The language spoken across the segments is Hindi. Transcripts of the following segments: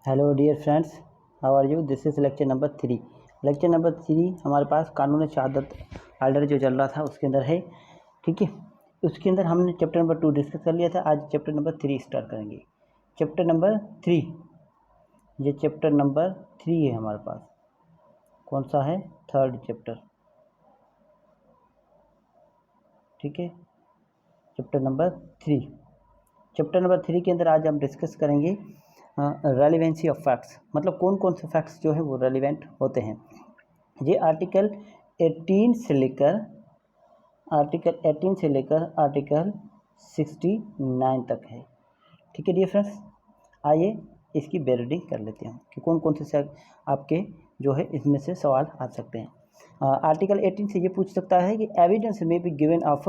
Hello dear friends, how are you. This is lecture number 3। Lecture number 3 हमारे पास कानून शहादत आर्डर जो चल रहा था उसके अंदर है। ठीक है, उसके अंदर हमने चैप्टर नंबर 2 डिस्कस कर लिया था। आज चैप्टर नंबर 3 स्टार्ट करेंगे। चैप्टर नंबर 3, ये चैप्टर नंबर 3 है हमारे पास। कौन सा है? Third chapter. ठीक है, चैप्टर नंबर 3। चैप्टर नंबर 3 के अंदर आज हम डिस्कस करेंगे रेलिवेंसी ऑफ फैक्ट्स, मतलब कौन कौन से फैक्ट्स जो है वो रेलिवेंट होते हैं। ये आर्टिकल 18 से लेकर आर्टिकल 69 तक है। ठीक है डियर फ्रेंड्स, आइए इसकी बेरीडिंग कर लेते हैं कि कौन कौन से आपके जो है इसमें से सवाल आ सकते हैं। आर्टिकल 18 से ये पूछ सकता है कि एविडेंस में बी गिवन ऑफ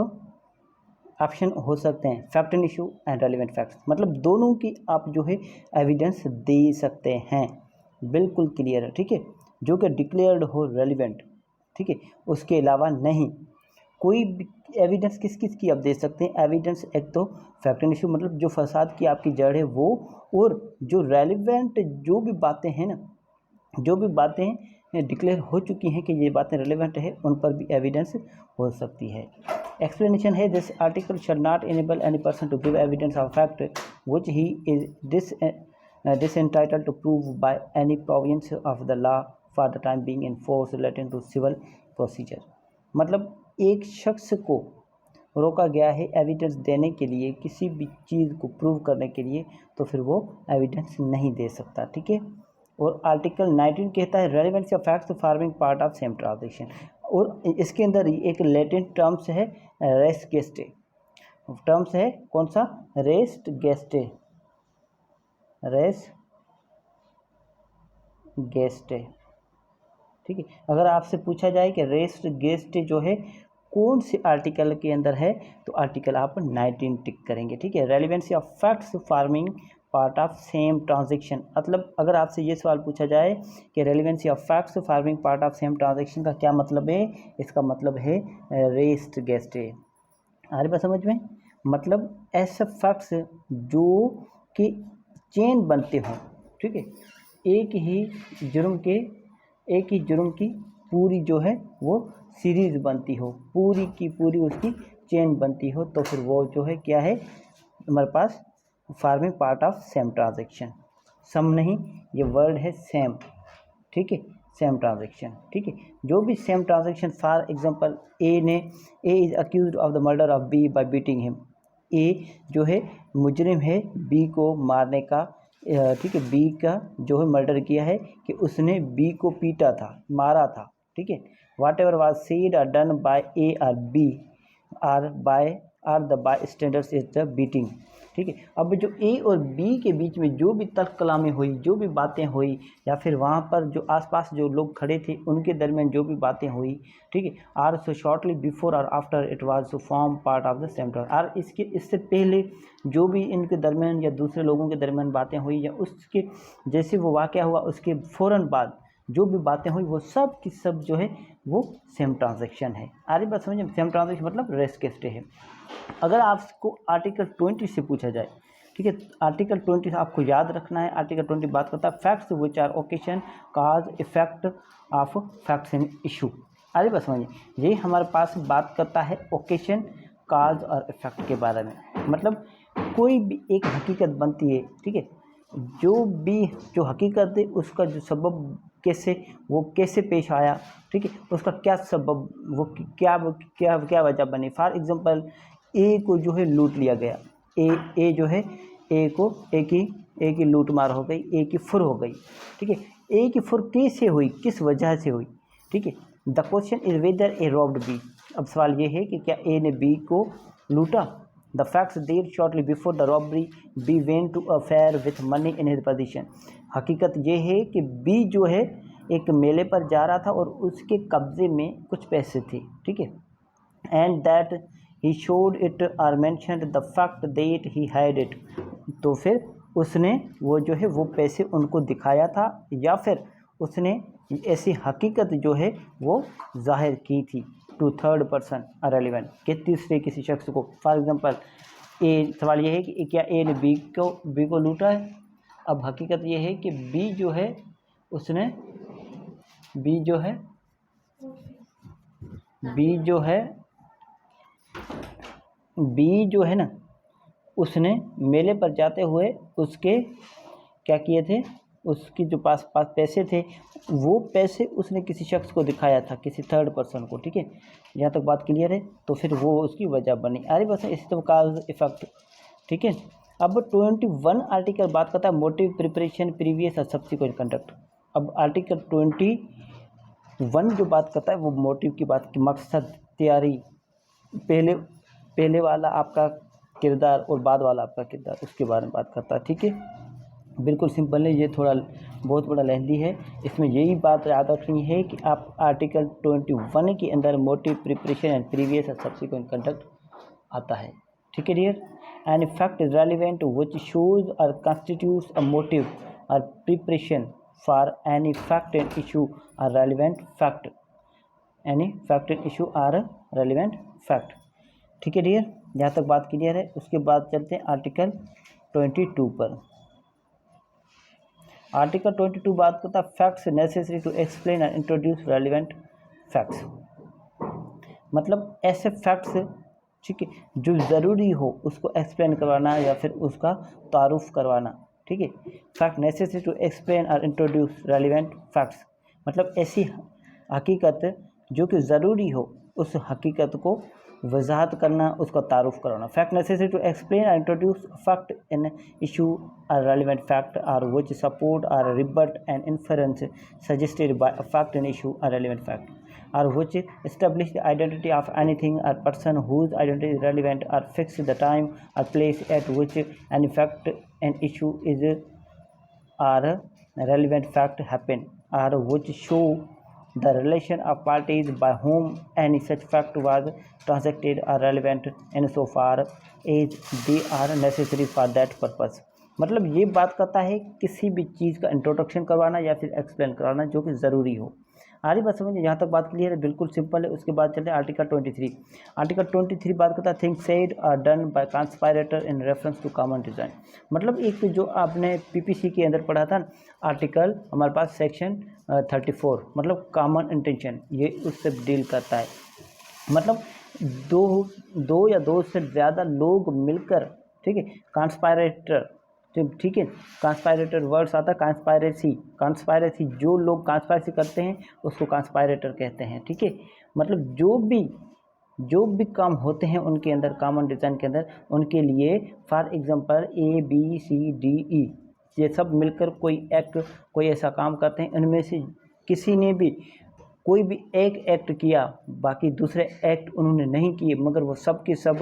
ऑप्शन हो सकते हैं fact and issue and relevant facts, मतलब दोनों की आप जो है एविडेंस दे सकते हैं। बिल्कुल क्लियर है। ठीक है, जो कि डिक्लेयर्ड हो रेलिवेंट। ठीक है, उसके अलावा नहीं। कोई भी एविडेंस किस किस की आप दे सकते हैं? एविडेंस एक तो फैक्ट एंड इशू, मतलब जो फसाद की आपकी जड़ है वो, और जो रेलिवेंट जो भी बातें हैं ना, जो भी बातें डिक्लेयर हो चुकी हैं कि ये बातें रेलिवेंट है, उन पर भी एविडेंस हो सकती है। एक्सप्लेनेशन है, this article shall not enable any person to give evidence of fact which he is disentangled to prove by any provisions of the law for the time being in force relating to civil procedure। मतलब एक शख्स को रोका गया है एविडेंस देने के लिए, किसी भी चीज़ को प्रूव करने के लिए, तो फिर वो एविडेंस नहीं दे सकता। ठीक है, और आर्टिकल 19 कहता है relevancy of facts forming part of same transaction, और इसके अंदर एक लेटेंट टर्म्स है रेस्ट गेस्टे। टर्म्स है कौन सा? रेस्ट गेस्टे, रेस्ट गेस्टे। ठीक है, अगर आपसे पूछा जाए कि रेस्ट गेस्टे जो है कौन से आर्टिकल के अंदर है, तो आर्टिकल आप 19 टिक करेंगे। ठीक है, relevancy of facts forming part of same transaction, मतलब अगर आपसे ये सवाल पूछा जाए कि relevancy of facts forming part of same transaction का क्या मतलब है, इसका मतलब है रेस्ट गेस्टे। आ रही बात समझ में? मतलब ऐसे फैक्ट्स जो कि चेन बनते हों। ठीक है, एक ही जुर्म की पूरी जो है वो सीरीज बनती हो, पूरी की पूरी उसकी चेन बनती हो, तो फिर वो जो है क्या है हमारे पास? Forming part of same transaction. सम नहीं, ये वर्ड है सेम। ठीक है, सेम ट्रांजेक्शन। ठीक है, जो भी same transaction, for example A is accused of the murder of B by beating him. A जो है मुजरिम है बी को मारने का। ठीक है, बी का जो है मर्डर किया है कि उसने बी को पीटा था, मारा था। ठीक है, वाट एवर वाज सेड और डन बाय ए और B are the bystanders is the beating. ठीक है, अब जो ए और बी के बीच में जो भी तर्क कलामी हुई, जो भी बातें हुई, या फिर वहाँ पर जो आसपास जो लोग खड़े थे उनके दरमियान जो भी बातें हुई, ठीक है, आर सो शॉर्टली बिफोर और after it was to form part of the same transaction. और इससे पहले जो भी इनके दरमियान या दूसरे लोगों के दरमियान बातें हुई, या उसके जैसे वो वाक़या हुआ उसके फ़ौरन बाद जो भी बातें हुई, वो सब की सब जो है वो सेम ट्रांजेक्शन है। आ रही बात समझ में? सेम ट्रांजेक्शन मतलब रेस्ट केस है। अगर आपको आर्टिकल 20 से पूछा जाए, ठीक है, आर्टिकल 20 आपको याद रखना है। आर्टिकल 20 बात करता है facts which are occasion cause effect of facts in issue. अरे बस समझिए, ये हमारे पास बात करता है ओकेशन, काज और इफेक्ट के बारे में। मतलब कोई भी एक हकीकत बनती है, ठीक है, जो हकीकत है उसका जो सबब कैसे पेश आया, ठीक है, उसका क्या सबब, वो क्या क्या क्या वजह बनी। फॉर एग्जांपल ए को जो है लूट लिया गया, ए जो है ए की लूट मार हो गई, ए की फुर हो गई। ठीक है, ए की फुर कैसे हुई, किस वजह से हुई? ठीक है, the question is whether A robbed B. अब सवाल ये है कि क्या ए ने बी को लूटा? The facts there shortly before the robbery B went to a fair with money in his position. हकीकत ये है कि बी जो है एक मेले पर जा रहा था और उसके कब्जे में कुछ पैसे थे। ठीक है, and that he showed it or mentioned the fact that he had it. तो फिर उसने वो जो है वो पैसे उनको दिखाया था, या फिर उसने ऐसी हकीकत जो है वो जाहिर की थी टू थर्ड पर्सन रेलिवेंट, के तीसरे किसी शख्स को। फॉर एग्जांपल ए, सवाल ये है कि क्या ए ने बी को लूटा है? अब हकीकत ये है कि बी जो है उसने बी जो है ना, उसने मेले पर जाते हुए उसके क्या किए थे, उसकी जो पास पैसे थे वो पैसे उसने किसी शख्स को दिखाया था, किसी थर्ड पर्सन को। ठीक है, यहाँ तक बात क्लियर है। तो फिर वो उसकी वजह बनी। अरे बस इसी तो काज इफेक्ट। ठीक है, अब 21 आर्टिकल बात करता है मोटिव, प्रिपरेशन, प्रीवियस और सब्सिक्वेंट कंडक्ट। अब आर्टिकल 21 जो बात करता है वो मोटिव की बात की, मकसद, तैयारी, पहले वाला आपका किरदार और बाद वाला आपका किरदार, उसके बारे में बात करता है। ठीक है, बिल्कुल सिंपल है, ये थोड़ा बहुत बड़ा लेंदी है। इसमें यही बात याद रखनी है कि आप आर्टिकल 21 के अंदर मोटिव, प्रिपरेशन एंड प्रीवियस और सब्सिक्वेंट कंडक्ट आता है। ठीक है dear, an fact is relevant which shows और कॉन्स्टिट्यूट्स अ मोटिव और preparation for any fact and issue or relevant fact, any fact and issue or relevant fact. ठीक है डियर, यहाँ तक बात क्लियर है। उसके बाद चलते हैं आर्टिकल 22 पर। आर्टिकल 22 बात करता है facts necessary to explain and introduce relevant facts. मतलब ऐसे फैक्ट्स, ठीक है, जो ज़रूरी हो उसको एक्सप्लेन करवाना या फिर उसका तारुफ करवाना। ठीक है, फैक्ट नेसेसरी टू एक्सप्लेन और इंट्रोड्यूस रेलिवेंट फैक्ट्स, मतलब ऐसी हकीकत जो कि ज़रूरी हो उस हकीकत को वजाहत करना, उसका तारुफ कराना। फैक्ट नेसेसरी टू एक्सप्लेन और introduce fact in issue or relevant fact or which support or rebut and inference suggested by a fact in issue or relevant fact or which establish the identity of anything or person whose identity is relevant or fix the time or place at which any fact and issue is or relevant fact happen, or which show the relation of parties by whom any such fact was transacted or relevant insofar as they are necessary for that purpose। मतलब ये बात करता है किसी भी चीज़ का इंट्रोडक्शन करवाना या फिर एक्सप्लेन करवाना जो कि ज़रूरी हो। आरी बात समझिए, यहाँ तक बात क्लियर है, बिल्कुल सिंपल है। उसके बाद चलते हैं आर्टिकल 23। आर्टिकल 23 बात करता है things said are done by conspirator in reference to common design. मतलब एक जो आपने पीपीसी के अंदर पढ़ा था आर्टिकल, हमारे पास सेक्शन 34 मतलब कॉमन इंटेंशन, ये उससे डील करता है। मतलब दो या दो से ज़्यादा लोग मिलकर, ठीक है, कंस्पायरेटर, ठीक है, कंस्पायरेटर वर्ड्स आता है, कंस्पायरेसी, जो लोग कंस्पायरेसी करते हैं उसको कंस्पायरेटर कहते हैं। ठीक है, मतलब जो भी काम होते हैं उनके अंदर कॉमन डिज़ाइन के अंदर, उनके लिए फॉर एग्जांपल ABCDE ये सब मिलकर कोई एक्ट, कोई ऐसा काम करते हैं, इनमें से किसी ने भी कोई भी एक एक्ट किया, बाकी दूसरे एक्ट उन्होंने नहीं किए, मगर वो सब के सब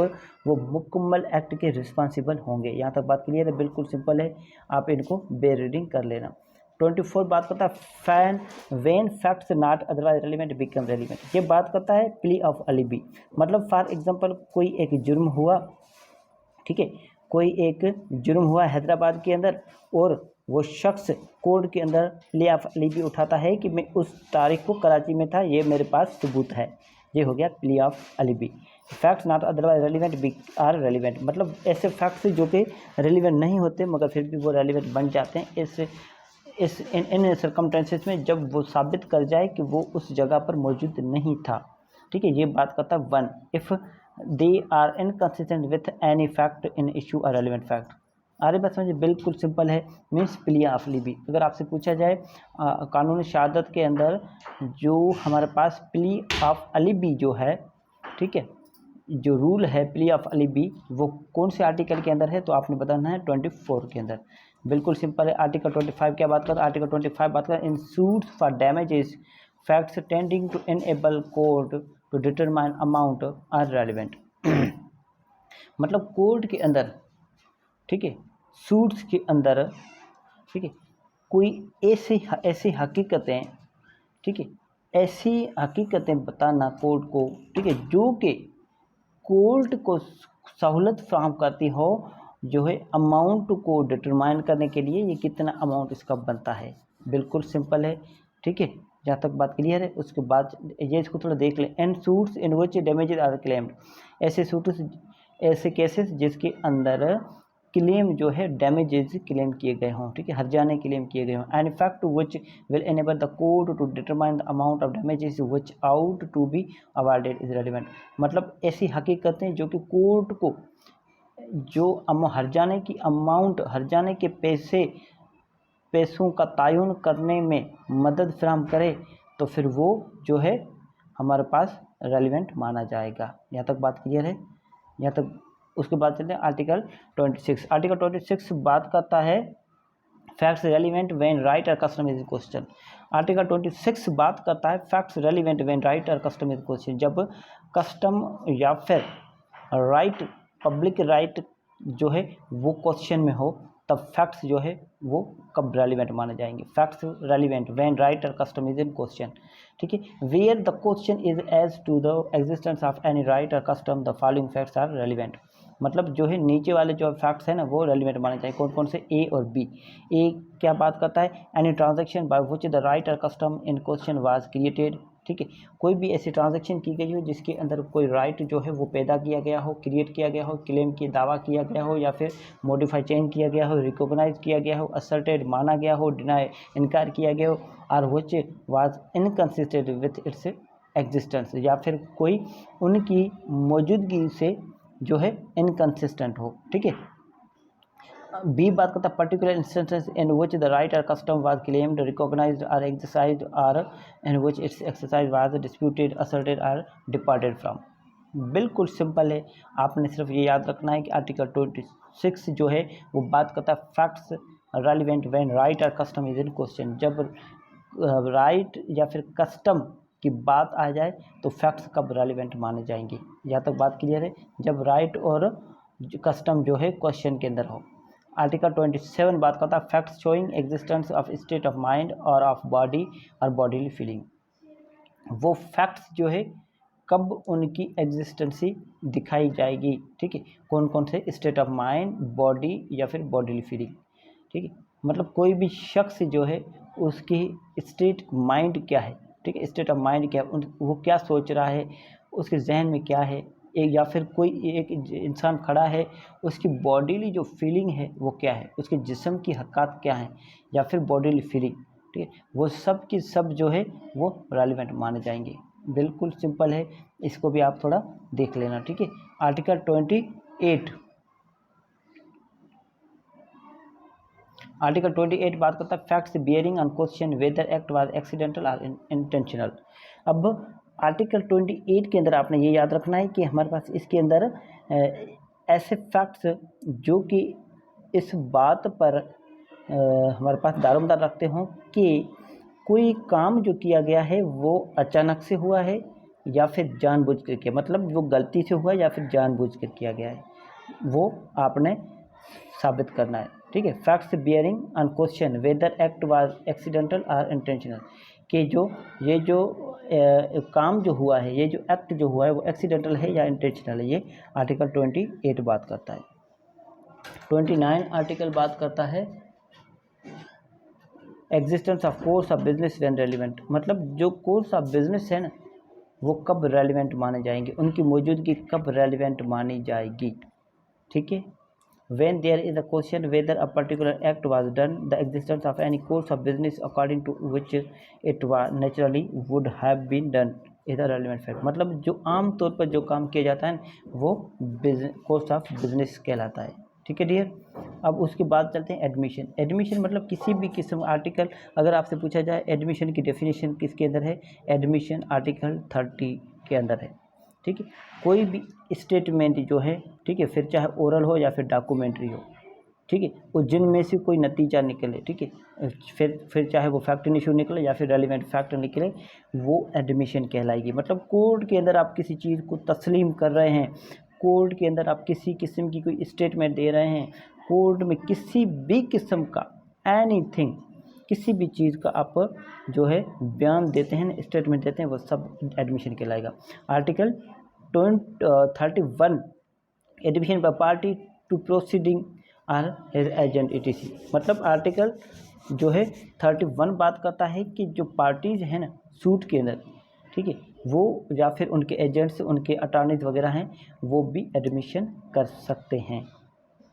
वो मुकम्मल एक्ट के रिस्पॉन्सिबल होंगे। यहाँ तक बात क्लियर है, बिल्कुल सिंपल है, आप इनको बेर रीडिंग कर लेना। 24 बात करता है when facts not otherwise relevant become relevant. ये बात करता है प्ली ऑफ अलिबी। मतलब फॉर एग्जांपल कोई एक जुर्म हुआ, ठीक है, कोई एक जुर्म हुआ हैदराबाद के अंदर और वो शख्स कोर्ट के अंदर प्ली ऑफ अलिबी उठाता है कि मैं उस तारीख को कराची में था, ये मेरे पास सबूत है, ये हो गया plea of alibi. Facts not otherwise relevant are relevant, मतलब ऐसे फैक्ट्स जो कि रेलिवेंट नहीं होते मगर फिर भी वो रेलिवेंट बन जाते हैं इन सर्कमस्टेंसेस में, जब वो साबित कर जाए कि वो उस जगह पर मौजूद नहीं था। ठीक है, ये बात करता है 1 if they are inconsistent with any fact in issue or relevant fact. अरे बस समझिए, बिल्कुल सिंपल है, मीन्स प्ली ऑफ अलिबी। अगर आपसे पूछा जाए कानून शहादत के अंदर जो हमारे पास प्ली ऑफ अलिबी जो है, ठीक है, जो रूल है प्ली ऑफ अलिबी, वो कौन से आर्टिकल के अंदर है, तो आपने बताना है 24 के अंदर। बिल्कुल सिंपल है। आर्टिकल 25 क्या बात करता है, आर्टिकल 25 बात करता है in suits for damages facts tending to enable court to determine amount are relevant. मतलब कोर्ट के अंदर, ठीक है, सूट्स के अंदर, ठीक है, कोई ऐसी हकीकतें, ठीक है, ऐसी हकीकतें बताना कोर्ट को, ठीक है, जो कि कोर्ट को सहूलत फ्राहम करती हो, जो है अमाउंट को डिटरमाइन करने के लिए, ये कितना अमाउंट इसका बनता है। बिल्कुल सिंपल है, ठीक है, जहाँ तक बात क्लियर है। उसके बाद ये इसको थोड़ा देख लें। And suits in which damages are claimed, ऐसे सूट्स, ऐसे केसेस जिसके अंदर क्लेम जो है डैमेजेस क्लेम किए गए हों, ठीक है, हर्जाने क्लेम किए गए हों। An fact which will enable the court to determine the amount of damages which ought to be awarded is relevant. मतलब ऐसी हकीकतें जो कि कोर्ट को जो हर्जाने की अमाउंट, हर्जाने के पैसों का तयन करने में मदद फराहम करे, तो फिर वो जो है हमारे पास रेलिवेंट माना जाएगा। यहाँ तक बात क्लियर है? यहाँ तक। उसके बाद चलते हैं आर्टिकल 26। आर्टिकल 26 बात करता है फैक्ट्स रेलिवेंट व्हेन राइट और कस्टम इज क्वेश्चन। आर्टिकल 26 बात करता है फैक्ट्स रेलिवेंट व्हेन राइट और कस्टम इज क्वेश्चन। जब कस्टम या फिर राइट, पब्लिक राइट जो है वो क्वेश्चन में हो, तब फैक्ट्स जो है वो कब रेलिवेंट माने जाएंगे। फैक्ट्स रेलिवेंट व्हेन राइट और कस्टम इज इन क्वेश्चन, ठीक है। Where the question is as to the existence of any right और custom the following facts are relevant. मतलब जो है नीचे वाले जो फैक्ट्स हैं ना वो रेलिवेंट माने चाहिए। कौन कौन से? ए और बी। ए क्या बात करता है? Any transaction by which the right और custom in question was created, ठीक है। कोई भी ऐसी ट्रांजैक्शन की गई हो जिसके अंदर कोई राइट जो है वो पैदा किया गया हो, क्रिएट किया गया हो, क्लेम की दावा किया गया हो, या फिर मॉडिफाई चेंज किया गया हो, रिकॉग्नाइज किया गया हो, असर्टेड माना गया हो, डिनाई इनकार किया गया हो, और which was inconsistent with its existence, या फिर कोई उनकी मौजूदगी से जो है इनकंसिस्टेंट हो, ठीक है। बी बात करता है particular instances in which the right और custom was claimed, recognised or exercised, or in which its exercise was disputed, asserted or departed from. बिल्कुल सिंपल है, आपने सिर्फ ये याद रखना है कि आर्टिकल 26 जो है वो बात करता है फैक्ट्स रेलिवेंट व्हेन राइट और कस्टम इज इन क्वेश्चन। जब राइट या फिर कस्टम की बात आ जाए तो फैक्ट्स कब रेलिवेंट माने जाएंगे। यहाँ तक बात क्लियर है? जब राइट और कस्टम जो है क्वेश्चन के अंदर हो। आर्टिकल 27 बात करता है facts showing existence of state of mind और ऑफ बॉडी और बॉडीली फीलिंग। वो फैक्ट्स जो है कब उनकी एग्जिस्टेंसी दिखाई जाएगी, ठीक है। कौन कौन से? स्टेट ऑफ माइंड, बॉडी या फिर बॉडीली फीलिंग, ठीक है। मतलब कोई भी शख्स जो है उसकी स्टेट माइंड क्या है, ठीक है, स्टेट ऑफ माइंड क्या है, वो क्या सोच रहा है, उसके जहन में क्या है, एक या फिर कोई एक इंसान खड़ा है उसकी बॉडीली जो फीलिंग है वो क्या है, उसके जिस्म की हरकत क्या है, या फिर बॉडीली फीलिंग, ठीक है, वो सब की सब जो है वो रेलिवेंट माने जाएंगे। बिल्कुल सिंपल है, इसको भी आप थोड़ा देख लेना, ठीक है। आर्टिकल 28, आर्टिकल 28 बात करता है facts bearing on question whether act was accidental और इंटेंशनल। अब आर्टिकल 28 के अंदर आपने ये याद रखना है कि हमारे पास इसके अंदर ऐसे फैक्ट्स जो कि इस बात पर हमारे पास दारोमदार रखते हों कि कोई काम जो किया गया है वो अचानक से हुआ है या फिर जानबूझ कर किया, मतलब वो गलती से हुआ या फिर जानबूझ कर किया गया है, वो आपने साबित करना है, ठीक है। Facts bearing on question whether act was accidental और इंटेंशनल, कि जो ये जो काम जो हुआ है, ये जो एक्ट जो हुआ है वो एक्सीडेंटल है या इंटेंशनल है, ये आर्टिकल 28 बात करता है। 29 आर्टिकल बात करता है existence of course of business when relevant. मतलब जो कोर्स ऑफ बिजनेस है ना वो कब रेलिवेंट माने जाएंगे, उनकी मौजूदगी कब रेलिवेंट मानी जाएगी, ठीक है। When there is a question whether a particular act was done, the existence of any course of business according to which it was naturally would have been done is a relevant fact। मतलब जो आम तौर पर जो काम किया जाता है वो कोर्स ऑफ बिजनेस कहलाता है, ठीक है डियर। अब उसके बाद चलते हैं एडमिशन। एडमिशन मतलब किसी भी किस्म आर्टिकल, अगर आपसे पूछा जाए एडमिशन की डेफिनेशन किसके अंदर है, एडमिशन आर्टिकल 30 के अंदर है, ठीक है। कोई भी स्टेटमेंट जो है, ठीक है, फिर चाहे ओरल हो या फिर डॉक्यूमेंट्री हो, ठीक है, वो जिनमें से कोई नतीजा निकले, ठीक है, फिर चाहे वो फैक्ट इशू निकले या फिर रेलिवेंट फैक्ट निकले, वो एडमिशन कहलाएगी। मतलब कोर्ट के अंदर आप किसी चीज़ को तस्लीम कर रहे हैं, कोर्ट के अंदर आप किसी किस्म की कोई स्टेटमेंट दे रहे हैं, कोर्ट में किसी भी किस्म का एनीथिंग, किसी भी चीज़ का आप जो है बयान देते हैं, स्टेटमेंट देते हैं, वो सब एडमिशन कहलाएगा। Article 31 admission by party to proceeding or agent ETC। मतलब आर्टिकल जो है 31 बात करता है कि जो पार्टीज हैं ना सूट के अंदर, ठीक है, वो या फिर उनके एजेंट्स, उनके अटॉर्नीज वगैरह हैं, वो भी एडमिशन कर सकते हैं,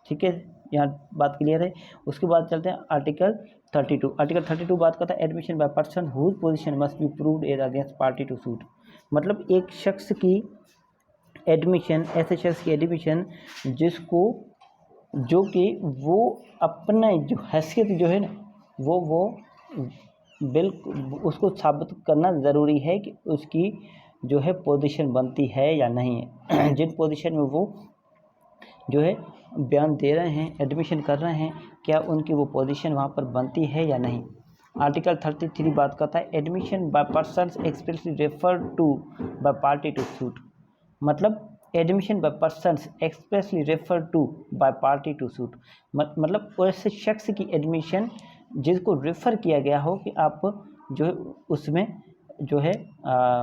ठीक है। यहाँ बात क्लियर है। उसके बाद चलते हैं आर्टिकल 32। आर्टिकल 32 बात करता है admission by person whose position must be proved as against party to suit. मतलब एक शख्स की एडमिशन, ऐसे शख्स की एडमिशन जिसको, जो कि वो अपने जो हैसियत जो है ना वो बिल्कुल उसको साबित करना ज़रूरी है कि उसकी जो है पोजीशन बनती है या नहीं है। जिन पोजीशन में वो जो है बयान दे रहे हैं, एडमिशन कर रहे हैं, क्या उनकी वो पोजीशन वहाँ पर बनती है या नहीं। आर्टिकल 33 बात करता है admission by persons expressly referred to by party to suit. मतलब admission by persons expressly referred to by party to suit, मतलब ऐसे शख्स की एडमिशन जिसको रेफ़र किया गया हो कि आप जो है उसमें जो है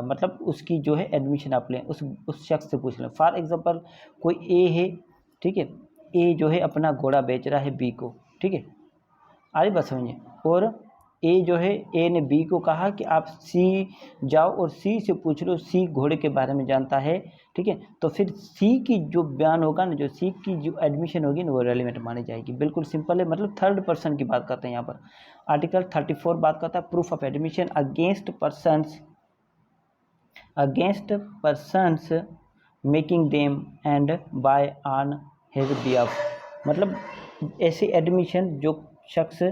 मतलब उसकी जो है एडमिशन आप लें, उस शख्स से पूछ लें। फॉर एग्जांपल कोई ए है, ठीक है, ए जो है अपना घोड़ा बेच रहा है बी को, ठीक है, आगे बात समझिए। और ए जो है, ए ने बी को कहा कि आप सी जाओ और सी से पूछ लो, सी घोड़े के बारे में जानता है, ठीक है। तो फिर सी की जो बयान होगा ना, जो सी की जो एडमिशन होगी ना, वो रेलिवेंट मानी जाएगी। बिल्कुल सिंपल है, मतलब थर्ड पर्सन की बात करते हैं यहाँ पर। आर्टिकल 34 बात करता है proof of admission against persons making them and by on his behalf. मतलब ऐसी एडमिशन जो शख्स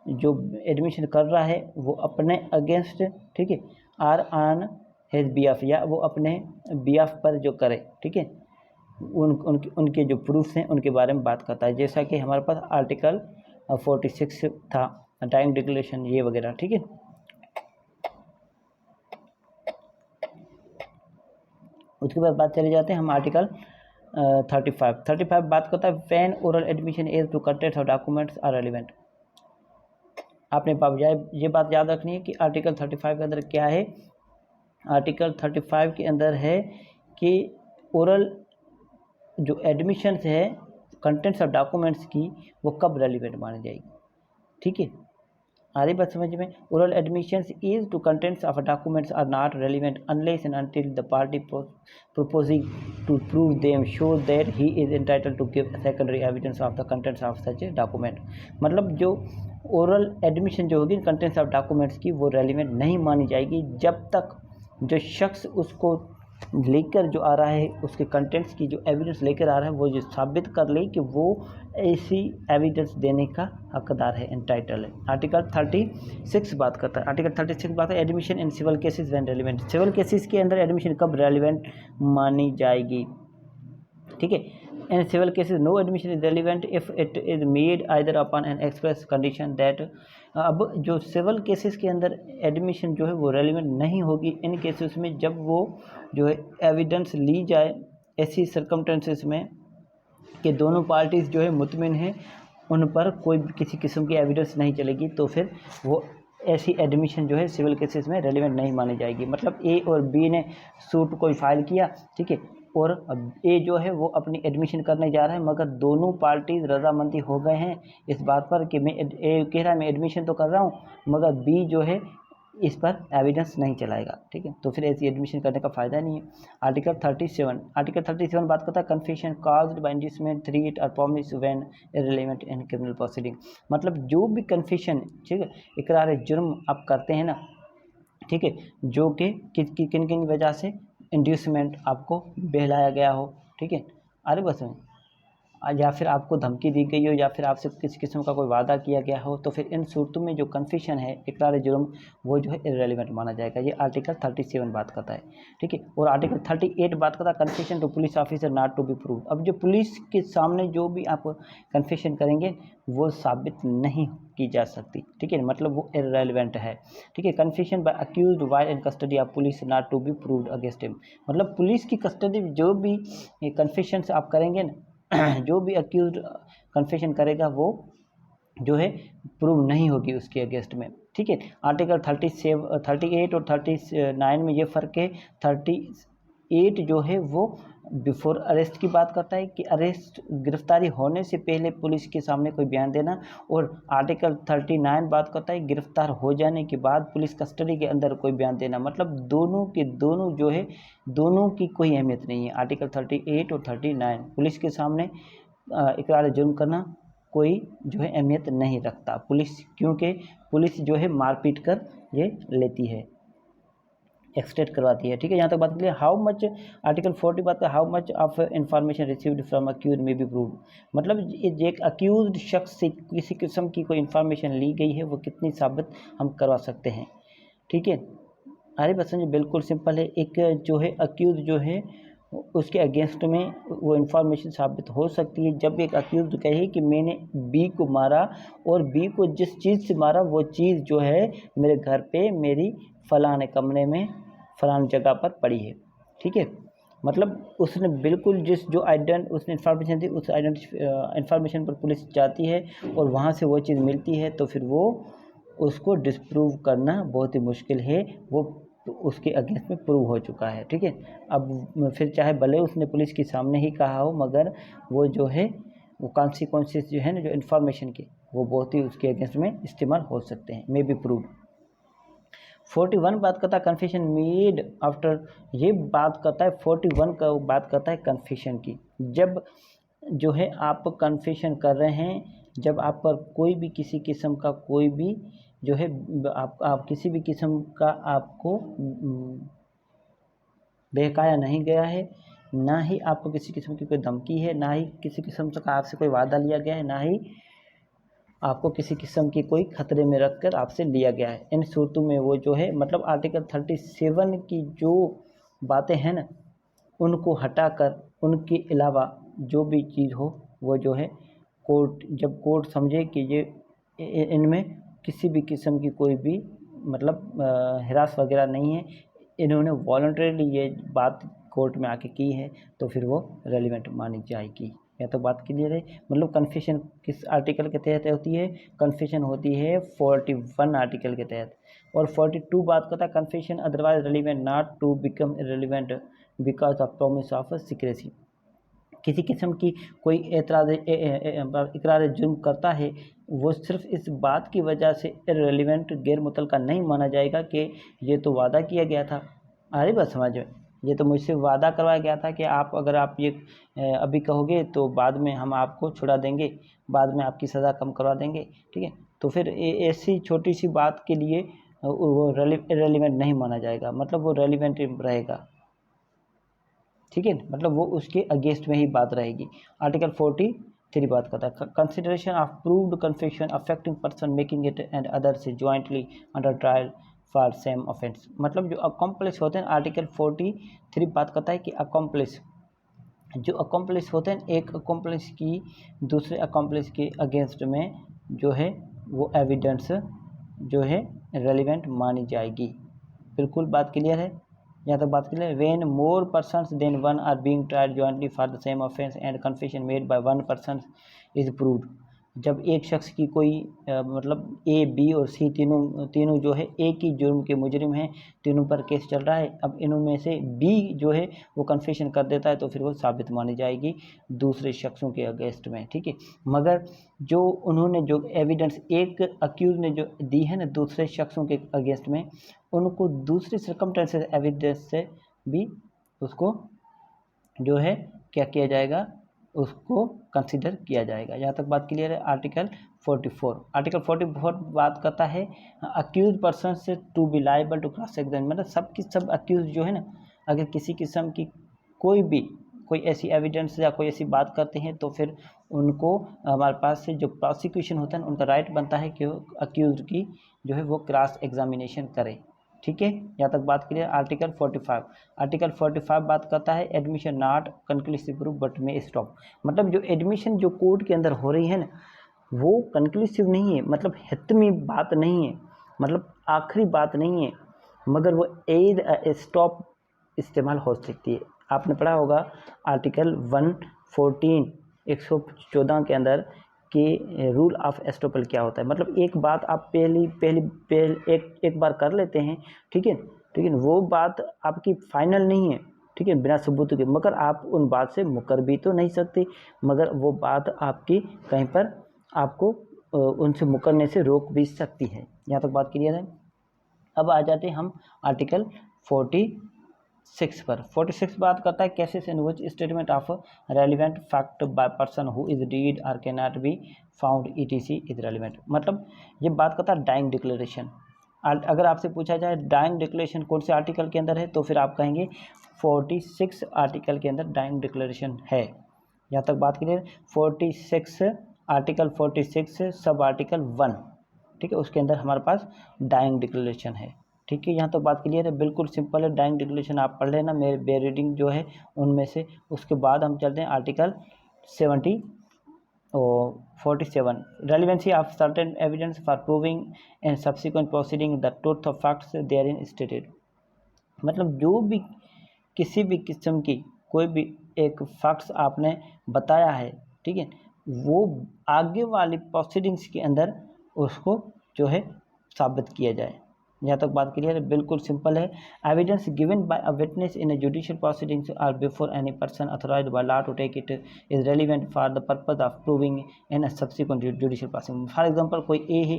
जो एडमिशन कर रहा है वो अपने अगेंस्ट, ठीक है, आर ऑन हिज बिहाफ, या वो अपने बिहाफ पर जो करे, ठीक है, उनके जो प्रूफ्स हैं उनके बारे में बात करता है। जैसा कि हमारे पास आर्टिकल 46 था, टाइम डिक्लेरेशन ये वगैरह, ठीक है। उसके बाद बात चले जाते हैं हम आर्टिकल 35 बात करता है when oral admission is to contents of documents are relevant. आपने ये बात याद रखनी है कि आर्टिकल 35 के अंदर क्या है। आर्टिकल 35 के अंदर है कि ओरल जो एडमिशन्स है कंटेंट्स ऑफ डॉक्यूमेंट्स की, वो कब रेलिवेंट मानी जाएगी, ठीक है। आगे बात समझ में, oral admissions is to contents of documents are not relevant unless and until the party proposing to prove them show that he is entitled to give secondary evidence of the contents of such a document। मतलब जो ओरल एडमिशन जो होगी कंटेंट्स ऑफ डॉक्यूमेंट्स की, वो रेलिवेंट नहीं मानी जाएगी जब तक जो शख्स उसको लेकर जो आ रहा है, उसके कंटेंट्स की जो एविडेंस लेकर आ रहा है, वो जो साबित कर ले कि वो ऐसी एविडेंस देने का हकदार है, एंटाइटल है। आर्टिकल 36 बात करता है, आर्टिकल 36 बात है admission in civil cases when relevant. Civil cases के अंदर एडमिशन कब रेलिवेंट मानी जाएगी, ठीक है। In civil cases no admission is relevant if it is made either upon an express condition that. अब जो सिविल केसेस के अंदर एडमिशन जो है वो रेलिवेंट नहीं होगी इन केसेस में जब वो जो है एविडेंस ली जाए ऐसी सर्कमस्टेंसेस में कि दोनों पार्टीज़ जो है मुतमिन हैं, उन पर कोई किसी किस्म की एविडेंस नहीं चलेगी, तो फिर वो ऐसी एडमिशन जो है सिविल केसेस में रेलिवेंट नहीं मानी जाएगी। मतलब ए और बी ने सूट कोई फाइल किया, ठीक है, और ए जो है वो अपनी एडमिशन करने जा रहा है, मगर दोनों पार्टीज रजामंदी हो गए हैं इस बात पर कि मैं ए कह रहा है मैं एडमिशन तो कर रहा हूँ, मगर बी जो है इस पर एविडेंस नहीं चलाएगा, ठीक है, तो फिर ऐसी एडमिशन करने का फ़ायदा नहीं है। आर्टिकल 37 बात करता है कन्फेशन काज्ड बाय इंडस्ट्रीमेंट थ्रेट और promise when irrelevant in criminal proceeding. मतलब जो भी कन्फेशन, ठीक है, इकरार जुर्म आप करते हैं ना, ठीक है, जो कि किन किन वजह से इंड्यूसमेंट आपको बहलाया गया हो, ठीक है, अरे बस में या फिर आपको धमकी दी गई हो या फिर आपसे किसी किस्म का कोई वादा किया गया हो, तो फिर इन सूरतों में जो कन्फेशन है, इकरार जुर्म, वो जो है इररेलेवेंट माना जाएगा। ये आर्टिकल 37 बात करता है, ठीक है। और आर्टिकल 38 बात करता है confession to police officer not to be prove. अब जो पुलिस के सामने जो भी आप कन्फेशन करेंगे वो साबित नहीं की जा सकती, ठीक है, मतलब वो इररेलेवेंट है, ठीक है। Confession by accused while in custody of police not to be proved against him. मतलब पुलिस की कस्टडी में जो भी कन्फेशन आप करेंगे ना, जो भी अक्यूज्ड कन्फेशन करेगा वो जो है प्रूव नहीं होगी उसके अगेंस्ट में, ठीक है। आर्टिकल 38 और 39 में ये फ़र्क है। 38 जो है वो बिफोर अरेस्ट की बात करता है कि अरेस्ट गिरफ्तारी होने से पहले पुलिस के सामने कोई बयान देना, और आर्टिकल 39 बात करता है गिरफ्तार हो जाने के बाद पुलिस कस्टडी के अंदर कोई बयान देना। मतलब दोनों के दोनों जो है, दोनों की कोई अहमियत नहीं है। आर्टिकल 38 और 39 पुलिस के सामने इकरार जुर्म करना कोई जो है अहमियत नहीं रखता पुलिस, क्योंकि पुलिस जो है मारपीट कर ये लेती है, एक्सटेट करवाती है। ठीक है, यहाँ तक बात करिए। हाउ मच, आर्टिकल 40 बात का how much of information received from accuse may be proved, मतलब एक अक्यूज शख्स से किसी किस्म की कोई इन्फॉर्मेशन ली गई है वो कितनी साबित हम करवा सकते हैं। ठीक है, अरे बस समझे, बिल्कुल सिंपल है। एक जो है अक्यूज जो है उसके अगेंस्ट में वो इन्फॉर्मेशन साबित हो सकती है जब एक अक्यूज कहे कि मैंने बी को मारा और बी को जिस चीज़ से मारा वो चीज़ जो है मेरे घर पे मेरी फलाने कमरे में फलानी जगह पर पड़ी है। ठीक है, मतलब उसने बिल्कुल उसने इन्फॉर्मेशन दी, उस इन्फॉर्मेशन पर पुलिस जाती है और वहाँ से वो चीज़ मिलती है, तो फिर वो उसको डिस्प्रूव करना बहुत ही मुश्किल है, वो उसके अगेंस्ट में प्रूव हो चुका है। ठीक है, अब फिर चाहे भले उसने पुलिस के सामने ही कहा हो, मगर वो जो है वो कॉन्सिक्वेंसेस जो है ना जो इन्फॉर्मेशन के, वो बहुत ही उसके अगेंस्ट में इस्तेमाल हो सकते हैं, मे बी प्रूव। 41 बात करता है कन्फेशन मेड आफ्टर, ये बात करता है 41 का बात करता है कन्फेशन की। जब जो है आप कन्फेशन कर रहे हैं, जब आप पर कोई भी किसी किस्म का कोई भी जो है आप किसी भी किस्म का आपको बहकाया नहीं गया है, ना ही आपको किसी किस्म की कोई धमकी है, ना ही किसी किस्म का आपसे कोई वादा लिया गया है, ना ही आपको किसी किस्म की कोई खतरे में रखकर आपसे लिया गया है। इन सूरतों में वो जो है मतलब आर्टिकल 37 की जो बातें हैं ना उनको हटाकर उनके अलावा जो भी चीज़ हो वो जो है जब कोर्ट समझे कि ये इनमें किसी भी किस्म की कोई भी मतलब हिरास वगैरह नहीं है, इन्होंने वॉलंटरीली ये बात कोर्ट में आके की है, तो फिर वो रेलिवेंट मानी जाएगी। या तो बात क्लियर है। मतलब कन्फेशन किस आर्टिकल के तहत होती है? कन्फेशन होती है 41 आर्टिकल के तहत। और 42 बात करता है confession otherwise relevant not to become irrelevant because of promise of secrecy. किसी किस्म की कोई इकरार जुर्म करता है, वो सिर्फ इस बात की वजह से इरेलीवेंट गैर मुतलका नहीं माना जाएगा कि ये तो वादा किया गया था। अरे बस समझ में, ये तो मुझसे वादा करवाया गया था कि अगर आप ये अभी कहोगे तो बाद में हम आपको छुड़ा देंगे, बाद में आपकी सज़ा कम करवा देंगे। ठीक है, तो फिर ऐसी छोटी सी बात के लिए वो रेलिवेंट नहीं माना जाएगा, मतलब वो रेलिवेंट रहेगा। ठीक है, मतलब वो उसके अगेंस्ट में ही बात रहेगी। आर्टिकल 43 बात करता है consideration of proved confession affecting person making it and others jointly under trial for same offence. मतलब जो अकॉम्प्लिस होते हैं, आर्टिकल 43 बात करता है कि अकॉम्प्लिस होते हैं, एक अकॉम्प्लिस की दूसरे अकॉम्प्लिस के अगेंस्ट में जो है वो एविडेंस जो है रेलिवेंट मानी जाएगी। बिल्कुल बात क्लियर है, यहाँ तक बात clear. When more persons than one are being tried jointly for the same offence and confession made by one person is proved. जब एक शख्स की कोई मतलब ए बी और सी तीनों जो है एक ही जुर्म के मुजरिम हैं, तीनों पर केस चल रहा है। अब इनों में से बी जो है वो कन्फेशन कर देता है, तो फिर वो साबित मानी जाएगी दूसरे शख्सों के अगेंस्ट में। ठीक है, मगर जो उन्होंने जो एविडेंस एक अक्यूज ने जो दी है ना दूसरे शख्सों के अगेंस्ट में, उनको दूसरी सर्कमस्टेंसेस एविडेंस से भी उसको जो है क्या किया जाएगा, उसको कंसीडर किया जाएगा। यहाँ तक बात क्लियर है। आर्टिकल 44 बात करता है अक्यूज पर्सन से to be liable to cross examine. मतलब सब अक्यूज जो है ना, अगर किसी किस्म की कोई ऐसी एविडेंस या कोई ऐसी बात करते हैं, तो फिर उनको हमारे पास से जो प्रोसिक्यूशन होता है उनका राइट बनता है कि अक्यूज की जो है वो क्रॉस एग्जामिनेशन करे। ठीक है, यहाँ तक बात क्लियर। आर्टिकल 45 बात करता है admission not conclusive proof but में स्टॉप। मतलब जो एडमिशन जो कोर्ट के अंदर हो रही है ना, वो कंक्लूसिव नहीं है, मतलब हितमी बात नहीं है, मतलब आखिरी बात नहीं है, मगर वो एड स्टॉप इस्तेमाल हो सकती है। आपने पढ़ा होगा आर्टिकल 114 के अंदर कि रूल ऑफ एस्टोपल क्या होता है। मतलब एक बात आप एक बार कर लेते हैं, ठीक है, वो बात आपकी फाइनल नहीं है, ठीक है, बिना सबूत के, मगर आप उन बात से मुकर भी तो नहीं सकते, मगर वो बात आपकी कहीं पर आपको उनसे मुकरने से रोक भी सकती है। यहाँ तक बात क्लियर है। अब आ जाते हैं हम आर्टिकल 46 46 पर 46 बात करता है cases in which statement of relevant fact by person who is dead or can not be found ETC is relevant. मतलब ये बात करता है डाइंग डिक्लेरेशन। अगर आपसे पूछा जाए डाइंग डिक्लेरेशन कौन से आर्टिकल के अंदर है, तो फिर आप कहेंगे 46 आर्टिकल के अंदर डाइंग डिक्लेरेशन है। यहाँ तक बात क्लियर। 46 आर्टिकल 46 सब आर्टिकल 1, ठीक है, उसके अंदर हमारे पास डाइंग डिक्लेरेशन है। ठीक है, यहाँ तक बात क्लियर है, बिल्कुल सिंपल है। डाइंग डिक्लेरेशन आप पढ़ लेना, मेरे बे रीडिंग जो है उनमें से। उसके बाद हम चलते हैं article 47 relevancy of certain evidence for proving and subsequent proceeding the truth of facts therein stated. मतलब जो भी किसी भी किस्म की कोई भी एक फैक्ट्स आपने बताया है, ठीक है, वो आगे वाली प्रोसीडिंग्स के अंदर उसको जो है साबित किया जाए। यहाँ तक बात क्लियर है, बिल्कुल सिंपल है। Evidence given by a witness in a judicial proceedings or before any person authorised by law to take it is relevant for the purpose of proving in a subsequent judicial proceeding. For example कोई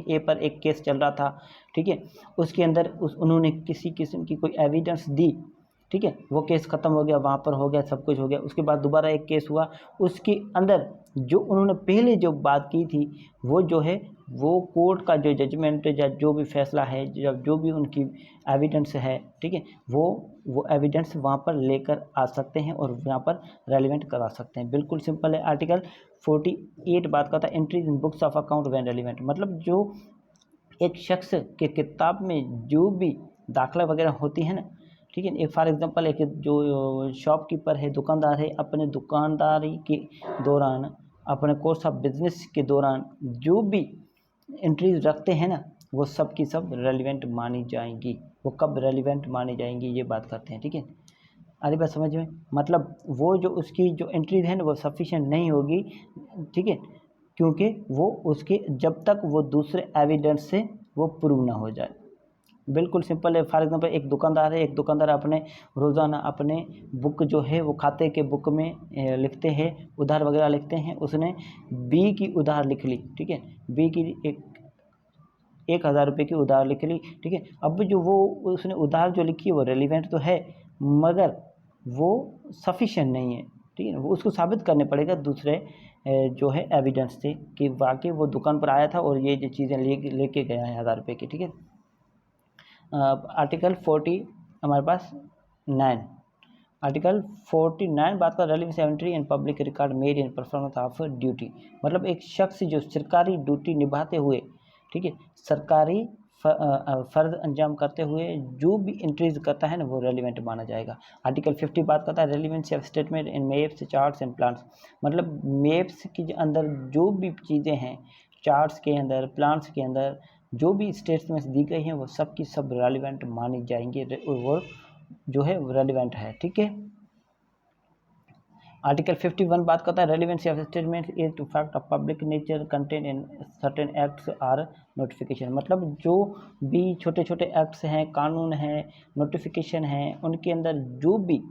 ए पर एक केस चल रहा था, ठीक है, उसके अंदर उन्होंने किसी किस्म की कोई एविडेंस दी, ठीक है, वो केस ख़त्म हो गया, वहाँ पर हो गया, सब कुछ हो गया। उसके बाद दोबारा एक केस हुआ, उसके अंदर जो उन्होंने पहले जो बात की थी वो जो है वो कोर्ट का जो जजमेंट या जो भी फैसला है, जो भी उनकी एविडेंस है, ठीक है, वो एविडेंस वहाँ पर लेकर आ सकते हैं और यहाँ पर रेलिवेंट करा सकते हैं। बिल्कुल सिंपल है। आर्टिकल 48 बात करता है entries in books of account when relevant. मतलब जो एक शख्स के किताब में जो भी दाखिला वगैरह होती है ना, ठीक है, एक फॉर एग्जांपल एक जो शॉपकीपर है, दुकानदार है, अपने दुकानदारी के दौरान, अपने कोर्स ऑफ बिजनेस के दौरान जो भी एंट्रीज रखते हैं ना, वो सब की सब रेलिवेंट मानी जाएंगी। वो कब रेलिवेंट मानी जाएंगी ये बात करते हैं, ठीक है। अरे बात समझ में, मतलब वो जो उसकी जो एंट्रीज है ना वो सफिशिएंट नहीं होगी, ठीक है, क्योंकि वो उसके जब तक वो दूसरे एविडेंस से वो प्रूव ना हो जाए। बिल्कुल सिंपल है। फॉर एग्जांपल एक दुकानदार है, एक दुकानदार अपने रोज़ाना अपने बुक जो है वो खाते के बुक में लिखते हैं, उधार वगैरह लिखते हैं। उसने बी की उधार लिख ली, ठीक है, बी की 1,000 रुपये की उधार लिख ली, ठीक है। अब जो वो उसने उधार जो लिखी है वो रेलिवेंट तो है, मगर वो सफिशिएंट नहीं है, ठीक है। वो उसको साबित करने पड़ेगा दूसरे जो है एविडेंस से कि वाकई वो दुकान पर आया था और ये जो चीज़ें लेके गया है 1,000 रुपये की, ठीक है। आर्टिकल 40 हमारे पास 9, आर्टिकल 49 बात कर relevance entry in public record made in performance of duty. मतलब एक शख्स जो सरकारी ड्यूटी निभाते हुए, ठीक है, सरकारी फ़र्ज अंजाम करते हुए जो भी एंट्रीज करता है ना वो रेलिवेंट माना जाएगा। आर्टिकल 50 बात करता है relevancy of statement in maps charts and plans. मतलब मैप्स के अंदर जो भी चीज़ें हैं, चार्ट्स के अंदर, प्लान्स के अंदर जो भी स्टेटमेंट्स दी गई हैं वो सब की सब रेलिवेंट मानी जाएंगी, वो जो है रेलिवेंट है, ठीक है। आर्टिकल 51 बात करता है relevancy of statement is to fact of public nature contain in certain acts or notification. मतलब जो भी छोटे छोटे एक्ट्स हैं, कानून हैं, नोटिफिकेशन हैं, उनके अंदर जो भी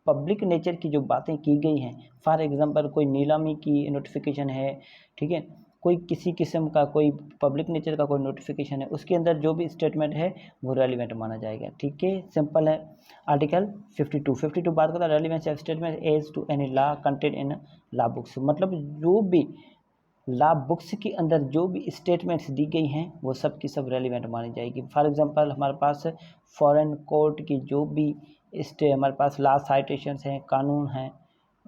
पब्लिक नेचर की जो बातें की गई हैं, फॉर एग्जांपल कोई नीलामी की नोटिफिकेशन है, ठीक है, कोई किसी किस्म का कोई पब्लिक नेचर का कोई नोटिफिकेशन है, उसके अंदर जो भी स्टेटमेंट है वो रेलिवेंट माना जाएगा, ठीक है, सिंपल है। आर्टिकल 52 बात करता है relevancy of statement as to any law content in law books. मतलब जो भी लॉ बुक्स के अंदर जो भी स्टेटमेंट्स दी गई हैं वो सब की सब रेलिवेंट मानी जाएगी। फॉर एग्जांपल हमारे पास फॉरेन कोर्ट की जो भी हमारे पास लॉ साइटेशंस हैं, कानून हैं,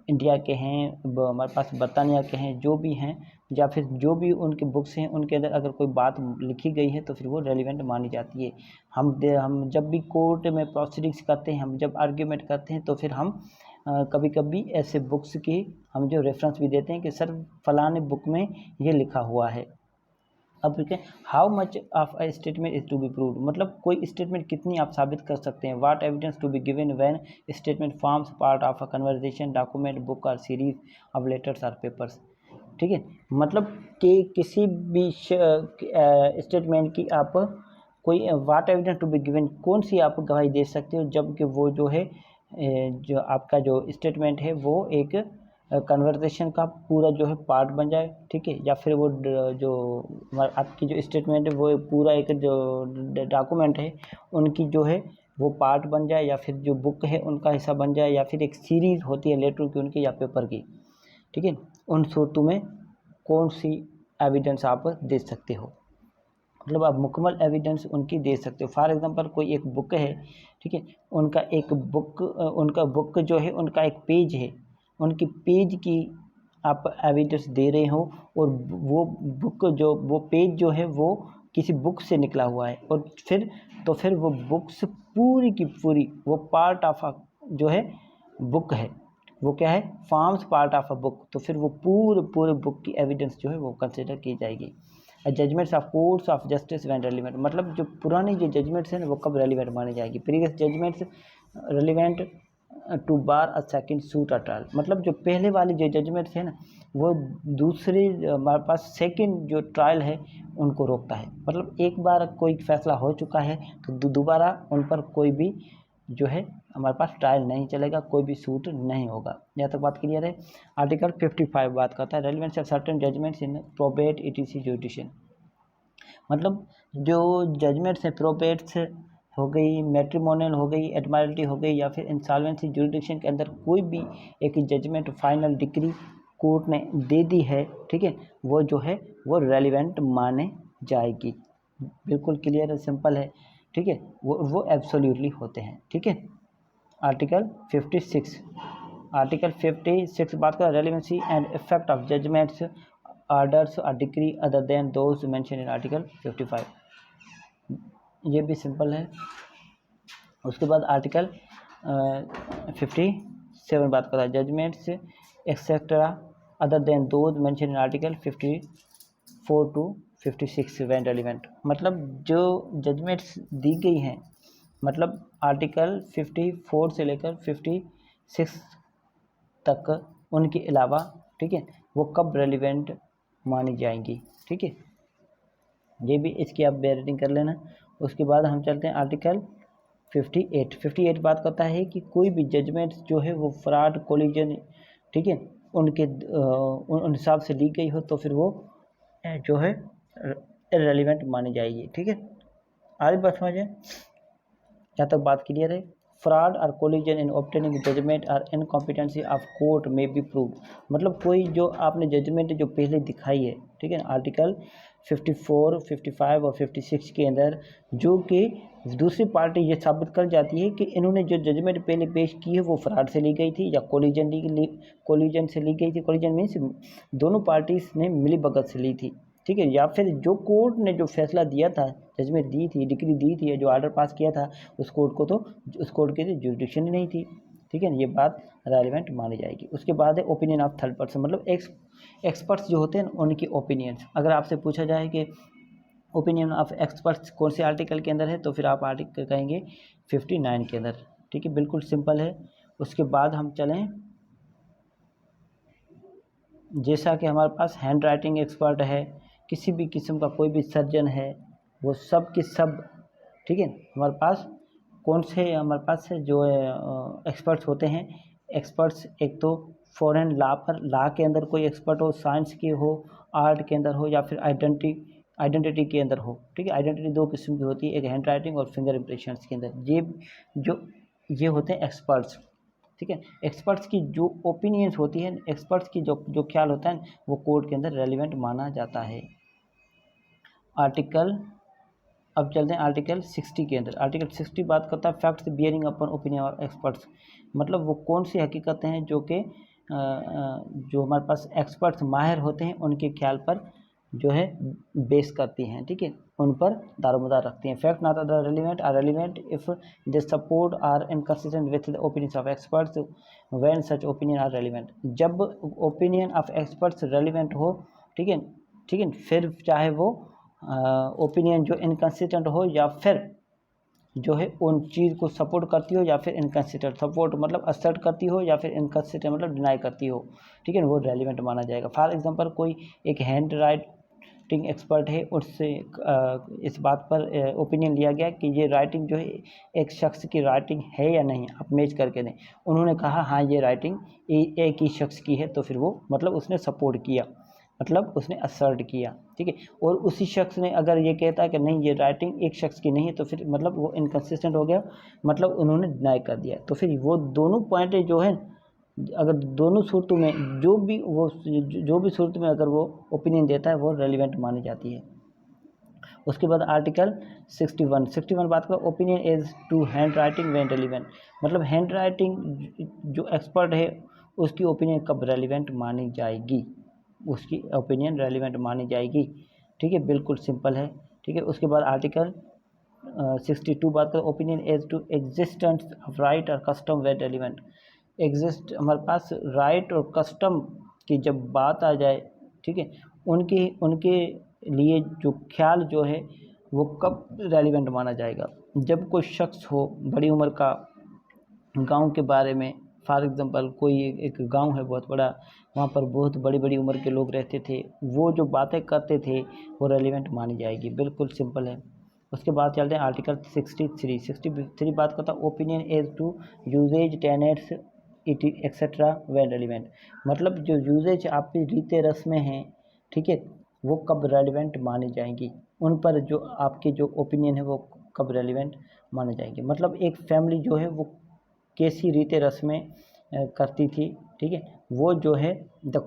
इंडिया के हैं, हमारे पास बरतानिया के हैं, जो भी हैं, या फिर जो भी उनके बुक्स हैं उनके अंदर अगर कोई बात लिखी गई है तो फिर वो रेलिवेंट मानी जाती है। हम जब भी कोर्ट में प्रोसीडिंग्स करते हैं, हम जब आर्ग्यूमेंट करते हैं तो फिर हम कभी कभी ऐसे बुक्स की हम जो रेफरेंस भी देते हैं कि सर फलाने बुक में ये लिखा हुआ है। अब देखिए how much of a statement is to be proved. मतलब कोई स्टेटमेंट कितनी आप साबित कर सकते हैं। What evidence to be given when statement forms part of a conversation, document, book और सीरीज ऑफ लेटर्स और पेपर्स, ठीक है। मतलब कि किसी भी स्टेटमेंट की आप कोई what evidence to be given, कौन सी आप गवाही दे सकते हो जबकि वो जो है जो आपका जो स्टेटमेंट है वो एक कन्वर्सेशन का पूरा जो है पार्ट बन जाए, ठीक है, या फिर वो जो आपकी जो स्टेटमेंट है वो पूरा एक जो डॉक्यूमेंट है उनकी जो है वो पार्ट बन जाए या फिर जो बुक है उनका हिस्सा बन जाए या फिर एक सीरीज़ होती है लेटर की उनकी या पेपर की, ठीक है, उन सूरतों में कौन सी एविडेंस आप दे सकते हो, मतलब आप मुकम्मल एविडेंस उनकी दे सकते हो। फॉर एग्जांपल कोई एक बुक है, ठीक है, उनका बुक जो है उनका एक पेज है, उनकी पेज की आप एविडेंस दे रहे हो और वो पेज जो है वो किसी बुक से निकला हुआ है और फिर वो बुक्स पूरी की पूरी वो पार्ट ऑफ जो है बुक है, वो क्या है, forms part of a book, तो फिर वो पूरे बुक की एविडेंस जो है वो कंसिडर की जाएगी। Judgements of courts of justice when relevant, मतलब जो पुरानी जो जजमेंट्स हैं ना वो कब रेलिवेंट मानी जाएगी। Previous judgments relevant to bar a second suit or trial, मतलब जो पहले वाली जो जजमेंट्स है ना वो दूसरे हमारे पास सेकंड जो ट्रायल है उनको रोकता है, मतलब एक बार कोई फैसला हो चुका है तो दोबारा उन पर कोई भी जो है हमारे पास ट्रायल नहीं चलेगा, कोई भी सूट नहीं होगा। यहाँ तक बात क्लियर है। आर्टिकल 55 बात करता है relevance of certain judgements in probate ETC jurisdiction, मतलब जो जजमेंट्स हैं प्रोबेट्स हो गई, मैट्रिमोनियल हो गई, एडमायरल्टी हो गई या फिर इंसॉल्वेंसी जुरिडिक्शन के अंदर कोई भी एक जजमेंट फाइनल डिग्री कोर्ट ने दे दी है, ठीक है, वो जो है वो रेलिवेंट माने जाएगी। बिल्कुल क्लियर है, सिंपल है, ठीक है, वो एब्सोल्युटली होते हैं, ठीक है। आर्टिकल 56 बात कर relevancy and effect of judgements orders or decree other than those mention in article 55, ये भी सिंपल है। उसके बाद आर्टिकल 57 बात करता है judgments etcetera other than those mention in article 54 to 56 when relevant, मतलब जो जजमेंट्स दी गई हैं, मतलब आर्टिकल 54 से लेकर 56 तक उनके अलावा, ठीक है, वो कब रेलिवेंट मानी जाएंगी, ठीक है, ये भी इसकी आप बेरिंग कर लेना। उसके बाद हम चलते हैं आर्टिकल 58 बात करता है कि कोई भी जजमेंट जो है वो फ्रॉड कोलिजन, ठीक है, उनके उन हिसाब से ली गई हो तो फिर वो जो है इररिलेवेंट मानी जाएगी, ठीक है। आगे बात समझें, जहाँ तक बात क्लियर है। फ्रॉड और कोलिजन इन ऑब्टेनिंग जजमेंट और इनकॉम्पिटेंसी ऑफ कोर्ट में बी प्रूव्ड, मतलब कोई जो आपने जजमेंट जो पहले दिखाई है, ठीक है, आर्टिकल 54, 55 और 56 के अंदर जो कि दूसरी पार्टी ये साबित कर जाती है कि इन्होंने जो जजमेंट पहले पेश की है वो फ्रॉड से ली गई थी या कोलिजन से ली गई थी। कोलिजन मीन्स दोनों पार्टीज ने मिली भगत से ली थी, ठीक है, या फिर जो कोर्ट ने जो फैसला दिया था, जजमेंट दी थी, डिग्री दी थी, जो ऑर्डर पास किया था, उस कोर्ट के जुरिडिक्शन ही नहीं थी, ठीक है, ये बात रेलिवेंट मानी जाएगी। उसके बाद है ओपिनियन ऑफ थर्ड पर्सन, मतलब एक्सपर्ट्स जो होते हैं उनकी ओपिनियंस। अगर आपसे पूछा जाए कि ओपिनियन ऑफ एक्सपर्ट्स कौन से आर्टिकल के अंदर है तो फिर आप आर्टिकल कहेंगे 59 के अंदर, ठीक है, बिल्कुल सिंपल है। उसके बाद हम चलें, जैसा कि हमारे पास हैंड राइटिंग एक्सपर्ट है, किसी भी किस्म का कोई भी सर्जन है, वो सब के सब, ठीक है, हमारे पास कौन से हमारे पास है जो एक्सपर्ट्स होते हैं। एक्सपर्ट्स एक तो फॉरेन लॉ के अंदर कोई एक्सपर्ट हो, साइंस के हो, आर्ट के अंदर हो या फिर आइडेंटिटी के अंदर हो, ठीक है। आइडेंटिटी दो किस्म की होती है, एक हैंड राइटिंग और फिंगर इम्प्रेशंस के अंदर। ये होते हैं एक्सपर्ट्स, ठीक है। एक्सपर्ट्स की जो ओपिनियंस होती है, एक्सपर्ट्स की जो ख्याल होता है वो कोर्ट के अंदर रेलिवेंट माना जाता है। अब चलते हैं आर्टिकल 60 के अंदर। आर्टिकल 60 बात करता है facts bearing upon opinion of experts, मतलब वो कौन सी हकीकतें हैं जो कि जो हमारे पास एक्सपर्ट्स माहिर होते हैं उनके ख्याल पर जो है बेस करती हैं, ठीक है, उन पर दारोमदार रखती हैं। Fact not other relevant are relevant if they support are inconsistent with the opinions of experts when such opinion are relevant, जब ओपिनियन ऑफ एक्सपर्ट्स रेलिवेंट हो, ठीक है, फिर चाहे वो ओपिनियन जो इनकंसिस्टेंट हो या फिर जो है उन चीज़ को सपोर्ट करती हो या फिर इनकंसिस्टेंट, सपोर्ट मतलब असर्ट करती हो या फिर इनकंसिस्टेंट मतलब डिनाई करती हो, ठीक है, वो रेलिवेंट माना जाएगा। फॉर एग्जांपल कोई एक हैंड राइटिंग एक्सपर्ट है, उससे इस बात पर ओपिनियन लिया गया कि ये राइटिंग जो है एक शख्स की राइटिंग है या नहीं, आप मैच करके दें। उन्होंने कहा हाँ ये राइटिंग एक ही शख्स की है, तो फिर वो मतलब उसने सपोर्ट किया, मतलब उसने असर्ट किया, ठीक है। और उसी शख्स ने अगर ये कहता है कि नहीं ये राइटिंग एक शख्स की नहीं है, तो फिर मतलब वो इनकन्सिस्टेंट हो गया, मतलब उन्होंने डिनाई कर दिया। तो फिर वो दोनों पॉइंट जो है, अगर दोनों सूरतों में जो भी सूरत में अगर वो ओपिनियन देता है वो रेलिवेंट मानी जाती है। उसके बाद आर्टिकल 61 बात का opinion as to handwriting when relevant, मतलब हैंड राइटिंग जो एक्सपर्ट है उसकी ओपिनियन कब रेलिवेंट मानी जाएगी, उसकी ओपिनियन रेलिवेंट मानी जाएगी, ठीक है, बिल्कुल सिंपल है, ठीक है। उसके बाद आर्टिकल 62 बात करें opinion as to existence of right और कस्टम वेर रेलिवेंट। एग्जिस्ट हमारे पास राइट और कस्टम की जब बात आ जाए, ठीक है, उनके उनके लिए जो ख्याल जो है वो कब रेलिवेंट माना जाएगा, जब कोई शख्स हो बड़ी उम्र का, गांव के बारे में, फॉर एग्जांपल कोई एक गांव है बहुत बड़ा, वहाँ पर बहुत बड़ी बड़ी उम्र के लोग रहते थे, वो जो बातें करते थे वो रेलिवेंट मानी जाएगी, बिल्कुल सिंपल है। उसके बाद चलते हैं आर्टिकल 63 बात करता है opinion as to usages tenets it etcetera when relevant, मतलब जो यूजेज आपकी रीते रस्में हैं, ठीक है, वो कब रेलिवेंट मानी जाएंगी, उन पर जो आपके जो ओपिनियन है वो कब रेलिवेंट माने जाएंगे। मतलब एक फैमिली जो है वो कैसी रीते रस्में करती थी, ठीक है, वो जो है the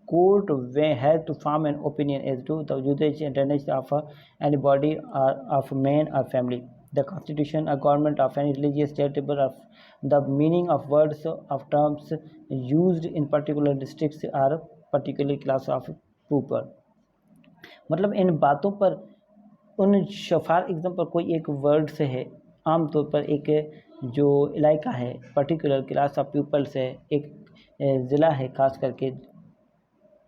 court way have to form an opinion as to the usages and tendency of any body of man और फैमिली, द कॉन्स्टिट्यूशन और government of any religious charitable of the meaning of words of terms used in particular districts और पर्टिकुलर क्लास ऑफ पीपल, मतलब इन बातों पर उन फॉर एग्जाम्पल कोई एक वर्ड से है, आमतौर पर एक जो इलाका है, पर्टिकुलर क्लास ऑफ पीपल्स है, एक ज़िला है, खास करके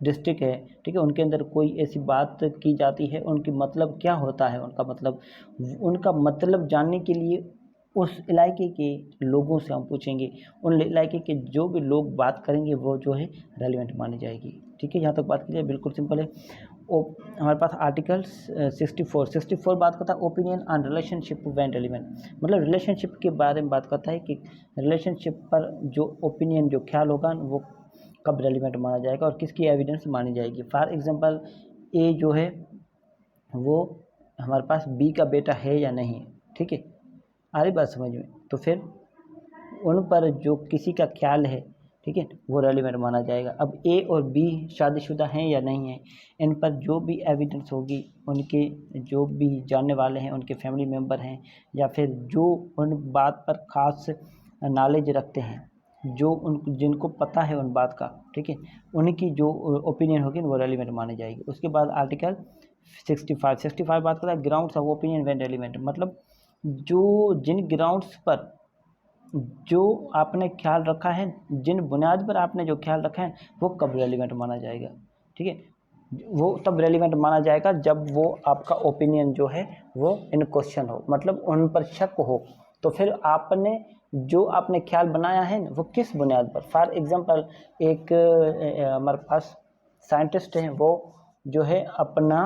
डिस्ट्रिक्ट है, ठीक है, उनके अंदर कोई ऐसी बात की जाती है, उनकी मतलब क्या होता है, उनका मतलब जानने के लिए उस इलाके के लोगों से हम पूछेंगे, उन इलाके के जो भी लोग बात करेंगे वो जो है रेलिवेंट मानी जाएगी, ठीक है। यहाँ तक बात की जाए बिल्कुल सिंपल है। हमारे पास आर्टिकल 64 बात करता है opinion on relationship when relevant, मतलब रिलेशनशिप के बारे में बात करता है कि रिलेशनशिप पर जो ओपिनियन जो ख्याल होगा वो कब रेलिवेंट माना जाएगा और किसकी एविडेंस मानी जाएगी। फॉर एग्जांपल ए जो है वो हमारे पास बी का बेटा है या नहीं है, ठीक है, आ रही बात समझ में, तो फिर उन पर जो किसी का ख्याल है, ठीक है, वो रेलिवेंट माना जाएगा। अब ए और बी शादीशुदा हैं या नहीं हैं, इन पर जो भी एविडेंस होगी, उनके जो भी जानने वाले हैं, उनके फैमिली मेम्बर हैं, या फिर जो उन बात पर ख़ास नॉलेज रखते हैं, जो उन जिनको पता है उन बात का, ठीक है, उनकी जो ओपिनियन होगी वो रेलिवेंट मानी जाएगी। उसके बाद आर्टिकल 65 बात करता है grounds of opinion when relevant, मतलब जो जिन ग्राउंड्स पर जो आपने ख्याल रखा है, जिन बुनियाद पर आपने जो ख्याल रखा है वो कब रेलिवेंट माना जाएगा, ठीक है, वो तब रेलिवेंट माना जाएगा जब वो आपका ओपिनियन जो है वो इन क्वेश्चन हो, मतलब उन पर शक हो, तो फिर आपने जो आपने ख्याल बनाया है वो किस बुनियाद पर। फॉर एग्जांपल एक हमारे पास साइंटिस्ट हैं, वो जो है अपना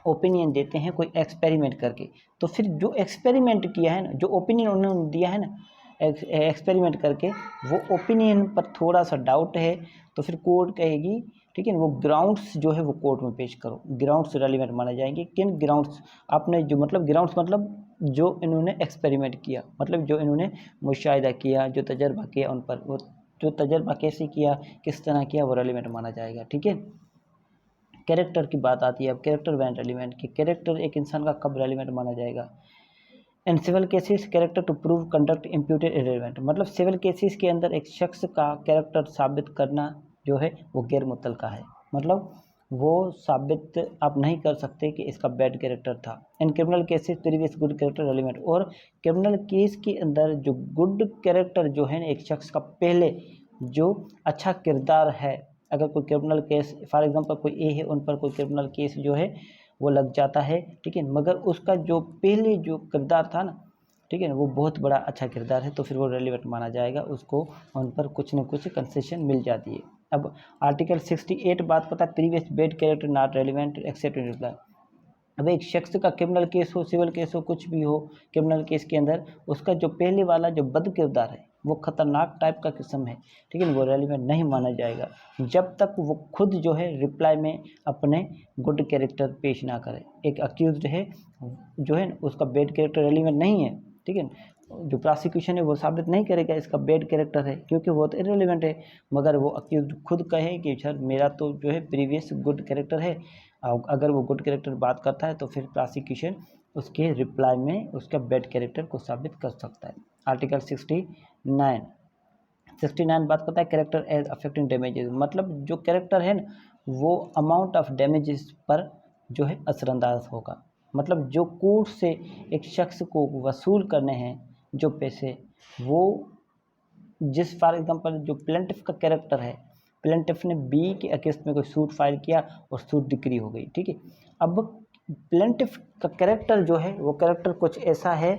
ओपिनियन देते हैं कोई एक्सपेरिमेंट करके, तो फिर जो एक्सपेरिमेंट किया है ना, जो ओपिनियन उन्होंने दिया है ना एक्सपेरिमेंट करके, वो ओपिनियन पर थोड़ा सा डाउट है, तो फिर कोर्ट कहेगी, ठीक है, वो ग्राउंड्स जो है वो कोर्ट में पेश करो, ग्राउंड्स रेलिवेंट माने जाएंगे। किन ग्राउंड्स आपने जो मतलब ग्राउंड्स मतलब जो इन्होंने एक्सपेरिमेंट किया, मतलब जो इन्होंने मुशाहिदा किया, जो तजर्बा किया, उन पर वो जो तजर्बा कैसे किया, किस तरह किया, वो रेलिवेंट माना जाएगा, ठीक है। कैरेक्टर की बात आती है अब, कैरेक्टर व्हेन रेलिवेंट की, कैरेक्टर एक इंसान का कब रेलिवेंट माना जाएगा। In civil cases character to prove conduct imputed irrelevant, मतलब सिविल केसेस के अंदर एक शख्स का कैरेक्टर साबित करना जो है वो गैर मुतलका है, मतलब वो साबित आप नहीं कर सकते कि इसका बैड कैरेक्टर था। In criminal cases previous good character relevant, और क्रिमिनल केस के अंदर जो गुड कैरेक्टर जो है ना एक शख्स का पहले जो अच्छा किरदार है, अगर कोई क्रिमिनल केस फॉर एग्जांपल कोई ए है, उन पर कोई क्रिमिनल केस जो है वो लग जाता है, ठीक है, मगर उसका जो पहले जो किरदार था ना, ठीक है ना, वो बहुत बड़ा अच्छा किरदार है, तो फिर वो रेलिवेंट माना जाएगा, उसको उन पर कुछ न कुछ कंसेशन मिल जाती है। अब आर्टिकल 68 बात करता है previous bad character not relevant accept in reply, अब एक शख्स का क्रिमिनल केस हो, सिविल केस हो, कुछ भी हो, क्रिमिनल केस के अंदर उसका जो पहले वाला जो बद किरदार है वो खतरनाक टाइप का किस्म है, ठीक है, वो रेलिवेंट नहीं माना जाएगा जब तक वो खुद जो है रिप्लाई में अपने गुड कैरेक्टर पेश ना करे। एक अक्यूज्ड है जो है उसका बैड कैरेक्टर रेलिवेंट नहीं है, ठीक है, जो प्रोसिक्यूशन है वो साबित नहीं करेगा इसका बैड कैरेक्टर है क्योंकि वो तो इररिलेवेंट है, मगर वो अक्यूज्ड खुद कहे कि सर मेरा तो जो है प्रीवियस गुड कैरेक्टर है, अगर वो गुड कैरेक्टर बात करता है तो फिर प्रोसिक्यूशन उसके रिप्लाई में उसका बैड कैरेक्टर को साबित कर सकता है। आर्टिकल 69 बात करता है कैरेक्टर एज अफेक्टिंग डैमेजेस, मतलब जो कैरेक्टर है ना वो अमाउंट ऑफ डैमेजेस पर जो है असरअंदाज होगा, मतलब जो कोर्ट से एक शख्स को वसूल करने हैं जो पैसे, वो जिस फॉर एग्जांपल जो प्लेंटिफ का कैरेक्टर है, प्लेंटिफ ने बी के अगेंस्ट में कोई सूट फाइल किया और सूट डिक्री हो गई, ठीक है, अब प्लेंटिफ का कैरेक्टर जो है वो कैरेक्टर कुछ ऐसा है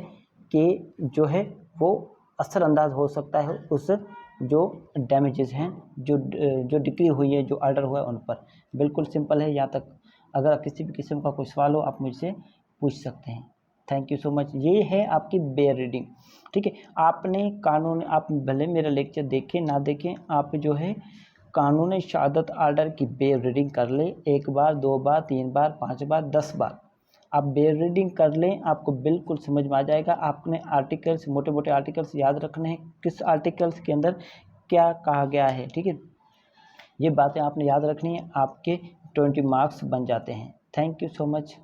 कि जो है वो असरअंदाज हो सकता है उस जो डैमेजेस हैं जो डिक्री हुई है, जो ऑर्डर हुआ है उन पर। बिल्कुल सिंपल है, यहाँ तक अगर किसी भी किस्म का कोई सवाल हो आप मुझसे पूछ सकते हैं। Thank you so much. ये है आपकी बेयर रीडिंग, ठीक है, आपने कानून, आप भले मेरा लेक्चर देखें ना देखें, आप जो है कानूनी शहादत आर्डर की बेयर रीडिंग कर लें, 1 बार 2 बार 3 बार 5 बार 10 बार आप बेयर रीडिंग कर लें, आपको बिल्कुल समझ में आ जाएगा। आपने आर्टिकल्स, मोटे मोटे आर्टिकल्स याद रखने हैं, किस आर्टिकल्स के अंदर क्या कहा गया है, ठीक है, ये बातें आपने याद रखनी है, आपके 20 मार्क्स बन जाते हैं। Thank you so much.